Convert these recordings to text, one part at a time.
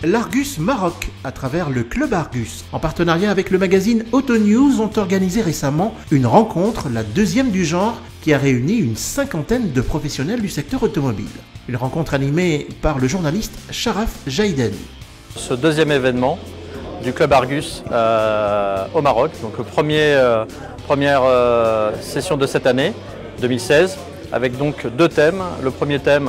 l'Argus Maroc à travers le Club Argus. En partenariat avec le magazine Auto News, ont organisé récemment une rencontre, la deuxième du genre, qui a réuni une cinquantaine de professionnels du secteur automobile. Une rencontre animée par le journaliste Sharaf Jaïdani. Ce deuxième événement du Club Argus au Maroc, donc première session de cette année, 2016, avec donc deux thèmes. Le premier thème,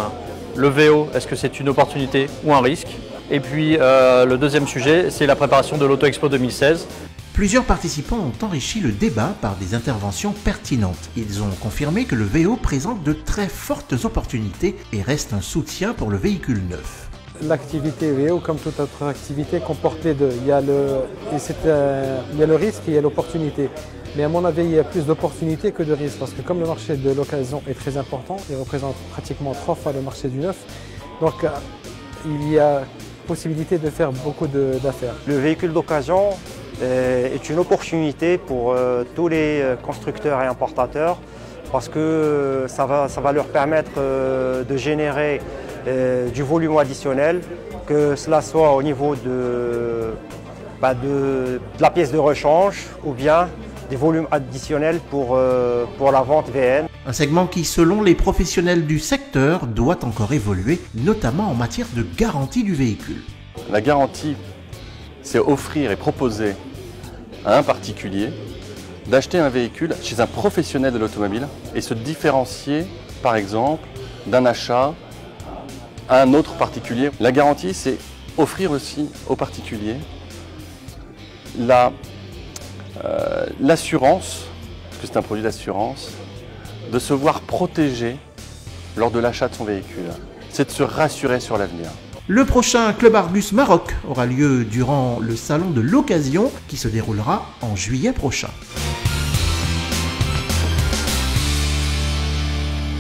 le VO, est-ce que c'est une opportunité ou un risque? Et puis le deuxième sujet, c'est la préparation de l'Auto Expo 2016. Plusieurs participants ont enrichi le débat par des interventions pertinentes. Ils ont confirmé que le VO présente de très fortes opportunités et reste un soutien pour le véhicule neuf. L'activité VO, comme toute autre activité, comporte les deux. Il y a le risque et il y a l'opportunité. Mais à mon avis, il y a plus d'opportunités que de risques, parce que comme le marché de l'occasion est très important, il représente pratiquement 3 fois le marché du neuf, donc il y a possibilité de faire beaucoup d'affaires. Le véhicule d'occasion est une opportunité pour tous les constructeurs et importateurs, parce que ça va leur permettre de générer du volume additionnel, que cela soit au niveau de la pièce de rechange ou bien des volumes additionnels pour la vente VN. Un segment qui, selon les professionnels du secteur, doit encore évoluer, notamment en matière de garantie du véhicule. La garantie, c'est offrir et proposer à un particulier d'acheter un véhicule chez un professionnel de l'automobile et se différencier, par exemple, d'un achat à un autre particulier. La garantie, c'est offrir aussi aux particuliers l'assurance, parce que c'est un produit d'assurance, de se voir protégé lors de l'achat de son véhicule. C'est de se rassurer sur l'avenir. Le prochain Club Argus Maroc aura lieu durant le salon de l'occasion qui se déroulera en juillet prochain.